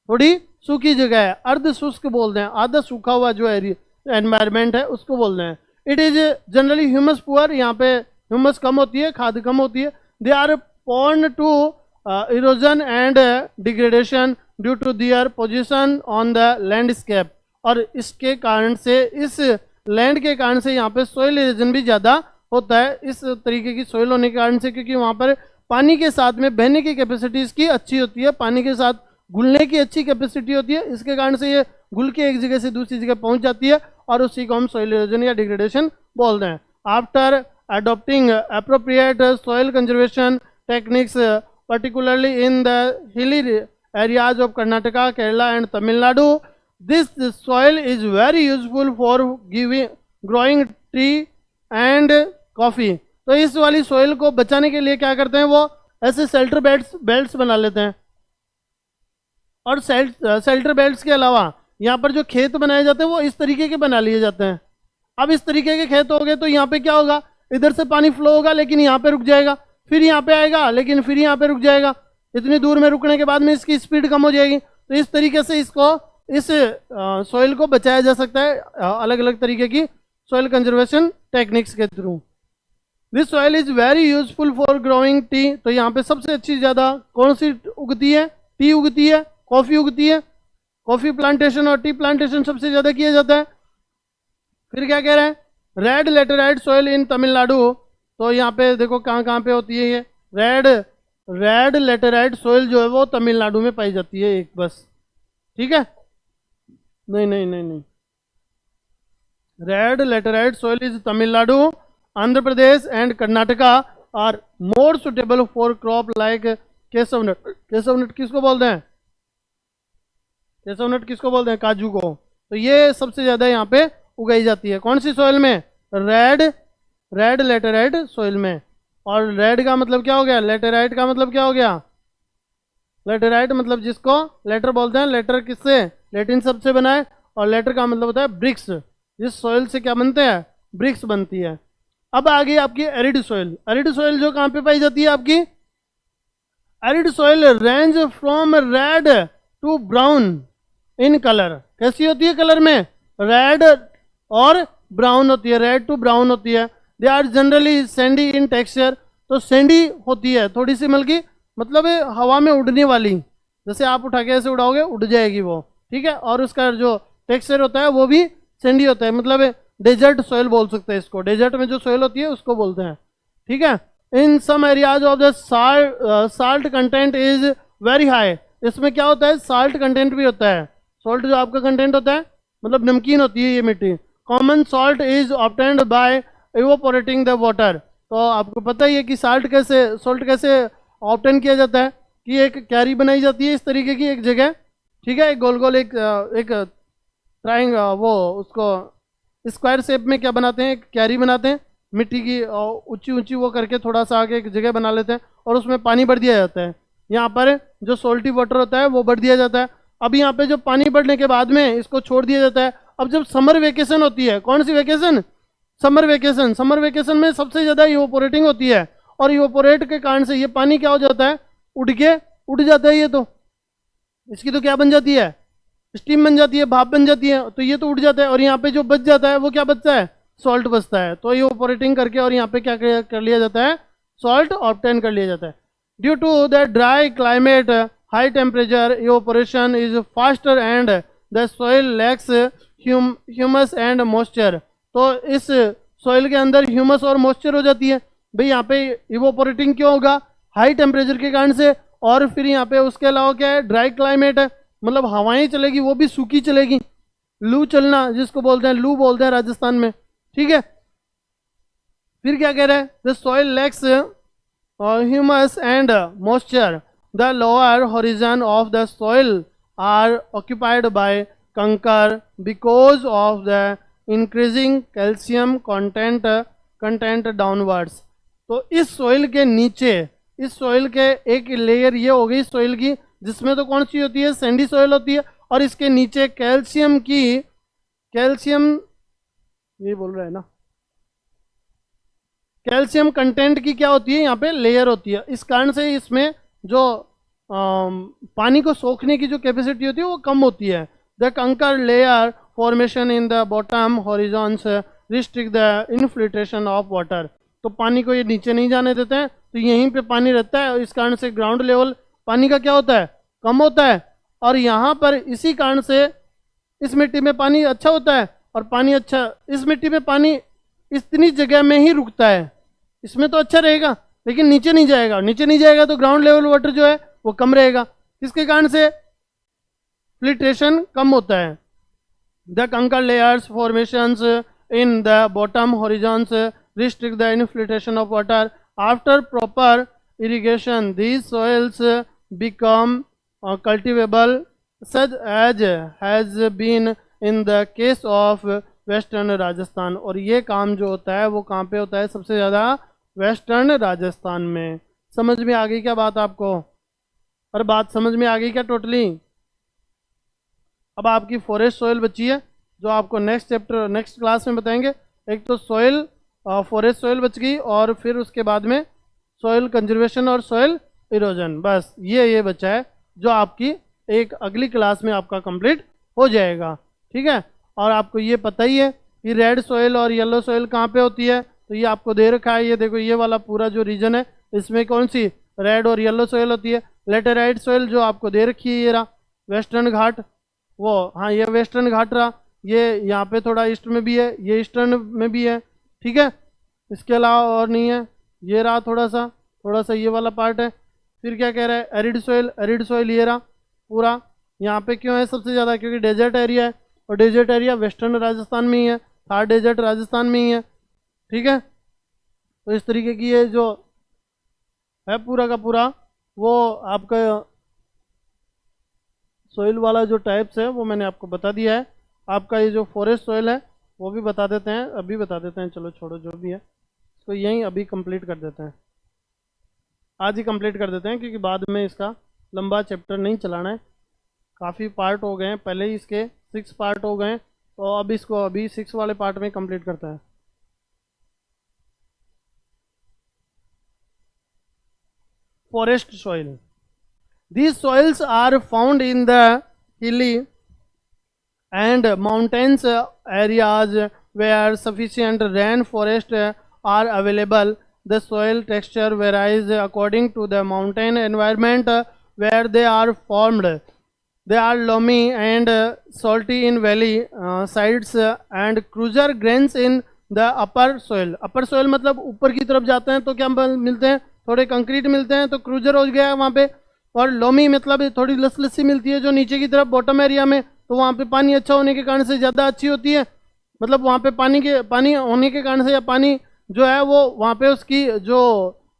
थोड़ी सूखी जगह है, अर्ध शुष्क बोलते हैं, आधा सूखा हुआ जो एनवायरमेंट है उसको बोलते हैं। It is generally humus poor, यहाँ पे ह्यूमस कम होती है, खाद कम होती है। They are prone to erosion and degradation due to their position on the landscape. और इसके कारण से, इस लैंड के कारण से यहाँ पे सोइल इरोजन भी ज़्यादा होता है, इस तरीके की सोइल होने के कारण से, क्योंकि वहाँ पर पानी के साथ में बहने की कैपेसिटी इसकी अच्छी होती है, पानी के साथ घुलने की अच्छी कैपेसिटी होती है। इसके कारण से ये घुल के एक जगह से दूसरी जगह पहुँच जाती है, और उसी को हम सोइल इरोजन या डिग्रेडेशन बोलते हैं। After adopting appropriate soil conservation techniques, particularly in the hilly areas of Karnataka, Kerala and Tamil Nadu, this soil is very useful for giving growing tree and coffee. तो इस वाली soil को बचाने के लिए क्या करते हैं, वो ऐसे शेल्टर बेल्ट्स बना लेते हैं। और शेल्टर बेल्ट्स के अलावा यहाँ पर जो खेत बनाए जाते हैं वो इस तरीके के बना लिए जाते हैं। अब इस तरीके के खेत हो गए तो यहाँ पे क्या होगा, इधर से पानी फ्लो होगा लेकिन यहाँ पे रुक जाएगा, फिर यहाँ पे आएगा लेकिन फिर यहाँ पे रुक जाएगा। इतनी दूर में रुकने के बाद में इसकी स्पीड कम हो जाएगी। तो इस तरीके से इसको इस सॉइल को बचाया जा सकता है अलग अलग तरीके की सॉइल कंजर्वेशन टेक्निक्स के through. This soil is very useful for growing T. तो यहाँ पे सबसे अच्छी ज़्यादा कौन सी उगती है, टी उगती है, कॉफ़ी उगती है। कॉफ़ी प्लांटेशन और टी प्लांटेशन सबसे ज़्यादा किया जाता है। फिर क्या कह रहे हैं, red laterite soil in Tamil Nadu. तो यहाँ पे देखो कहाँ कहाँ पे होती है ये रेड लेटेराइट सॉइल जो है वो तमिलनाडु में पाई जाती है एक बस, ठीक है। नहीं नहीं नहीं नहीं, red laterite soil is Tamil Nadu, Andhra Pradesh and Karnataka are more suitable for crop like cashew nut. Cashew nut किसको बोलते हैं, केसव नट किसको बोलते हैं, काजू को। तो ये सबसे ज़्यादा यहाँ पे उगाई जाती है कौन सी सॉइल में, रेड लेटेराइट सॉइल में। और रेड का मतलब क्या हो गया, लेटेराइट का मतलब क्या हो गया, लेटेराइट मतलब जिसको लेटर बोलते हैं। लेटर किससे, लैटिन शब्द से बना है। और लेटर का मतलब होता है ब्रिक्स, जिस सॉइल से क्या बनते हैं, ब्रिक्स बनती है। अब आ गई आपकी एरिड सॉइल। एरिड सॉइल जो कहाँ पे पाई जाती है आपकी, arid soil range from red to brown in colour. कैसी होती है कलर में, रेड और ब्राउन होती है, रेड टू ब्राउन होती है। They are generally sandy in texture. तो सैंडी होती है थोड़ी सी, मतलब हवा में उड़ने वाली, जैसे आप उठा के ऐसे उड़ाओगे उड़ जाएगी वो, ठीक है। और उसका जो टेक्सचर होता है वो भी सैंडी होता है, मतलब डेजर्ट सॉइल बोल सकते हैं इसको। डेजर्ट में जो सॉइल होती है उसको बोलते हैं, ठीक है। In some areas of the salt content is very high. इसमें क्या होता है, साल्ट कंटेंट भी होता है। सॉल्ट जो आपका कंटेंट होता है मतलब नमकीन होती है ये मिट्टी। Common salt is obtained by evaporating the water. तो आपको पता ही है कि सॉल्ट कैसे ऑब्टेन किया जाता है, कि एक कैरी बनाई जाती है इस तरीके की एक जगह, ठीक है। एक गोल गोल एक ट्राइंग वो उसको स्क्वायर शेप में क्या बनाते हैं, एक कैरी बनाते हैं मिट्टी की, ऊंची ऊंची वो करके थोड़ा सा आगे एक जगह बना लेते हैं और उसमें पानी भर दिया जाता है। यहाँ पर जो सोल्टी वाटर होता है वो भर दिया जाता है। अब यहाँ पे जो पानी बढ़ने के बाद में इसको छोड़ दिया जाता है। अब जब समर वेकेशन होती है, कौन सी vacation, summer vacation. Summer vacation में सबसे ज़्यादा इवोपोरेटिंग होती है और इवोपोरेट के कारण से ये पानी क्या हो जाता है, उड़ जाता है। ये तो इसकी तो क्या बन जाती है, स्टीम बन जाती है, भाप बन जाती है। तो ये तो उड़ जाता है और यहाँ पे जो बच जाता है वो क्या बचता है, सॉल्ट बचता है। तो इवोपोरेटिंग करके और यहाँ पे क्या कर लिया जाता है, सॉल्ट ऑब्टेन कर लिया जाता है। Due to the dry climate, high temperature, evaporation is faster and the soil lacks humus and moisture. तो इस सॉइल के अंदर ह्यूमस और मॉइस्चर हो जाती है। भाई यहाँ पे इवोपोरेटिंग क्यों होगा, हाई टेम्परेचर के कारण से। और फिर यहाँ पे उसके अलावा क्या है, ड्राई क्लाइमेट है, मतलब हवाएं चलेगी वो भी सूखी चलेगी। लू चलना जिसको बोलते हैं, लू बोलते हैं राजस्थान में, ठीक है। फिर क्या कह रहे हैं, the soil lacks humus and moisture. The lower horizon of the soil are occupied by kankar because of the increasing calcium content downwards. तो इस सॉइल के नीचे, इस सॉइल के एक लेयर ये हो गई सॉइल की, जिसमें तो कौन सी होती है, सैंडी सॉइल होती है। और इसके नीचे कैल्शियम ये बोल रहा है ना, कैल्शियम कंटेंट की क्या होती है यहाँ पे, लेयर होती है। इस कारण से इसमें जो पानी को सोखने की जो कैपेसिटी होती है वो कम होती है। द कंकर layer formation in the bottom horizons restrict the infiltration of water. तो पानी को ये नीचे नहीं जाने देते हैं, तो यहीं पे पानी रहता है। इस कारण से ग्राउंड लेवल पानी का क्या होता है, कम होता है। और यहाँ पर इसी कारण से इस मिट्टी में पानी अच्छा होता है। और पानी अच्छा, इस मिट्टी में पानी इतनी जगह में ही रुकता है। इसमें तो अच्छा रहेगा लेकिन नीचे नहीं जाएगा, नीचे नहीं जाएगा तो ग्राउंड लेवल वाटर जो है वो कम रहेगा। किसके कारण से, फिल्ट्रेशन कम होता है। The kankar layers formations in the bottom horizons restrict the infiltration of water. After proper irrigation these soils become cultivable such as has been in the case of western Rajasthan. और ये काम जो होता है वो कहाँ पे होता है? सबसे ज़्यादा वेस्टर्न राजस्थान में। समझ में आ गई क्या बात आपको? और बात समझ में आ गई क्या टोटली? अब आपकी फॉरेस्ट सॉइल बची है जो आपको नेक्स्ट चैप्टर नेक्स्ट क्लास में बताएंगे। एक तो सॉइल फॉरेस्ट सॉइल बच गई, और फिर उसके बाद में सॉइल कंजर्वेशन और सॉइल इरोजन। बस ये बचा है जो आपकी एक अगली क्लास में आपका कंप्लीट हो जाएगा। ठीक है, और आपको ये पता ही है कि रेड सॉइल और येलो सॉइल कहाँ पे होती है, तो ये आपको दे रखा है। ये देखो, ये वाला पूरा जो रीजन है इसमें कौन सी रेड और येलो सॉइल होती है। लेटेराइट सॉइल जो आपको दे रखी है, ये रहा वेस्टर्न घाट, वो हाँ ये वेस्टर्न घाट रहा। ये यहाँ पे थोड़ा ईस्ट में भी है, ये ईस्टर्न में भी है। ठीक है, इसके अलावा और नहीं है। ये रहा थोड़ा सा ये वाला पार्ट है। फिर क्या कह रहा है? एरिड सॉइल ये रहा पूरा। यहाँ पे क्यों है सबसे ज़्यादा? क्योंकि डेजर्ट एरिया है, और डेजर्ट एरिया वेस्टर्न राजस्थान में ही है, थार डेजर्ट राजस्थान में ही है। ठीक है, तो इस तरीके की ये जो है पूरा का पूरा वो आपका सॉइल वाला जो टाइप्स है वो मैंने आपको बता दिया है। आपका ये जो फॉरेस्ट सॉइल है वो भी बता देते हैं, अभी बता देते हैं। चलो छोड़ो जो भी है, इसको यहीं अभी कंप्लीट कर देते हैं, आज ही कंप्लीट कर देते हैं, क्योंकि बाद में इसका लंबा चैप्टर नहीं चलाना है। काफ़ी पार्ट हो गए हैं, पहले ही इसके 6 पार्ट हो गए हैं, तो अब इसको अभी 6 वाले पार्ट में कंप्लीट करता है। Forest soil, these soils are found in the hilly and mountains areas where sufficient rainforest are available. The soil texture varies according to the mountain environment where they are formed. They are loamy and salty in valley sides and cruiser grains in the upper soil. upper soil मतलब ऊपर की तरफ जाते हैं तो क्या मिलते हैं? थोड़े कंक्रीट मिलते हैं, तो क्रूजर हो गया वहाँ पे। और लोमी मतलब थोड़ी लस्सी मिलती है जो नीचे की तरफ बॉटम एरिया में, तो वहाँ पे पानी अच्छा होने के कारण से ज़्यादा अच्छी होती है। मतलब वहाँ पे पानी होने के कारण से, या पानी जो है वो वहाँ पे उसकी जो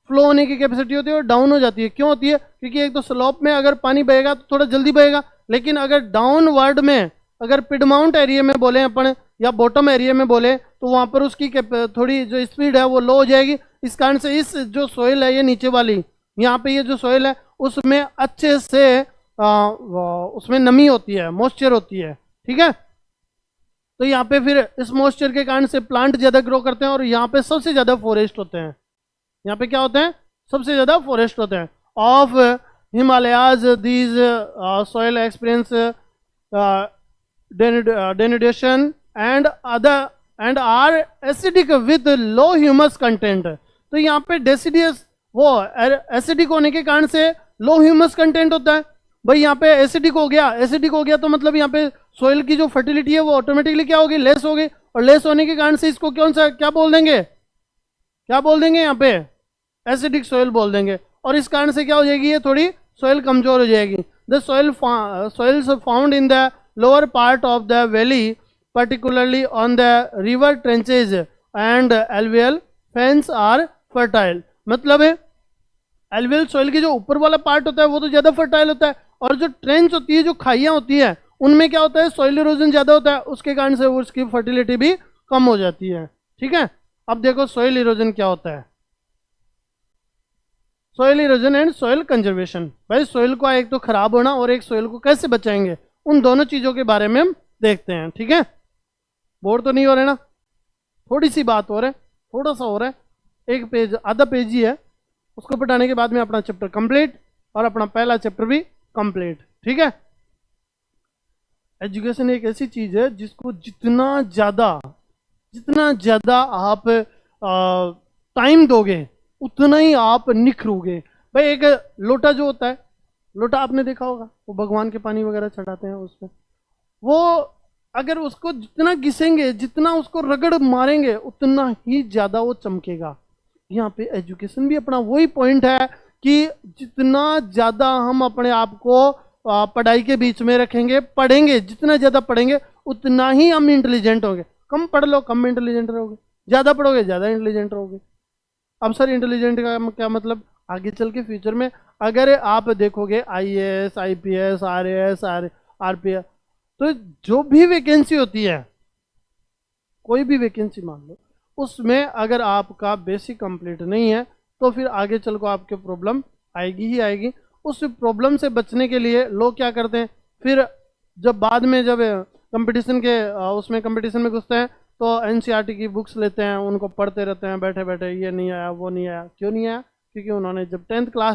फ्लो होने की कैपेसिटी होती है वो डाउन हो जाती है। क्यों होती है? क्योंकि एक तो स्लोप में अगर पानी बहेगा तो थोड़ा जल्दी बहेगा, लेकिन अगर डाउनवर्ड में, अगर पिडमाउंट एरिया में बोले अपन या बॉटम एरिया में बोले, तो वहाँ पर उसकी थोड़ी जो स्पीड है वो लो हो जाएगी। इस कारण से इस जो सोइल है ये नीचे वाली, यहाँ पे ये जो सोइल है उसमें अच्छे से उसमें नमी होती है, मॉइस्चर होती है। ठीक है, तो यहाँ पे फिर इस मॉइस्चर के कारण से प्लांट ज़्यादा ग्रो करते हैं, और यहाँ पे सबसे ज़्यादा फॉरेस्ट होते हैं। यहाँ पे क्या होते हैं? सबसे ज़्यादा फॉरेस्ट होते हैं। Of Himalayas these soil experience denudation and are acidic with low humus content। तो यहाँ पे डेसिडियस वो एसिडिक होने के कारण से लो ह्यूमस कंटेंट होता है। भाई यहाँ पे एसिडिक हो गया तो मतलब यहाँ पे सोइल की जो फर्टिलिटी है वो ऑटोमेटिकली क्या होगी? लेस होगी। और लेस होने के कारण से इसको कौन सा क्या बोल देंगे यहाँ पे? एसिडिक सोइल बोल देंगे। और इस कारण से क्या हो जाएगी? ये थोड़ी सोइल कमजोर हो जाएगी। The soils found in the lower part of the valley particularly on the river trenches and alluvial fens are fertile। मतलब है एल्वियल सॉइल की जो ऊपर वाला पार्ट होता है वो तो ज़्यादा फर्टाइल होता है, और जो ट्रेंच होती है, जो खाइयाँ होती है, उनमें क्या होता है? सॉइल इरोजन ज़्यादा होता है, उसके कारण से उसकी फर्टिलिटी भी कम हो जाती है। ठीक है, अब देखो सॉइल इरोजन क्या होता है। Soil erosion and soil conservation. भाई सॉइल को एक तो खराब होना और एक सॉइल को कैसे बचाएंगे, उन दोनों चीज़ों के बारे में हम देखते हैं। ठीक है, बोर तो नहीं हो रहे ना? थोड़ी सी बात हो रहा है, थोड़ा सा हो रहा है, एक पेज आधा पेज ही है, उसको पढ़ाने के बाद में अपना चैप्टर कंप्लीट और अपना पहला चैप्टर भी कंप्लीट। ठीक है, एजुकेशन एक ऐसी चीज है जिसको जितना ज्यादा आप टाइम दोगे उतना ही आप निखरोगे। भाई एक लोटा जो होता है, लोटा आपने देखा होगा, वो भगवान के पानी वगैरह चढ़ाते हैं उसमें, वो अगर उसको जितना घिसेंगे, जितना उसको रगड़ मारेंगे, उतना ही ज्यादा वो चमकेगा। यहाँ पे एजुकेशन भी अपना वही पॉइंट है कि जितना ज्यादा हम अपने आप को पढ़ाई के बीच में रखेंगे, पढ़ेंगे, जितना ज्यादा पढ़ेंगे उतना ही हम इंटेलिजेंट होंगे। कम पढ़ लो कम इंटेलिजेंट रहोगे, ज्यादा पढ़ोगे ज्यादा इंटेलिजेंट रहोगे। अब सर इंटेलिजेंट का क्या मतलब? आगे चल के फ्यूचर में अगर आप देखोगे IAS, IPS, RAS, आरपीएफ। तो जो भी वैकेंसी होती है, कोई भी वैकेंसी मान लो, उसमें अगर आपका बेसिक कंप्लीट नहीं है तो फिर आगे चल को आपके प्रॉब्लम आएगी ही आएगी। उस प्रॉब्लम से बचने के लिए लोग क्या करते हैं, फिर जब बाद में जब कंपटीशन के उसमें कंपटीशन में घुसते हैं तो एनसीईआरटी की बुक्स लेते हैं, उनको पढ़ते रहते हैं बैठे बैठे, ये नहीं आया वो नहीं आया। क्यों नहीं आया? क्योंकि उन्होंने जब 10th क्लास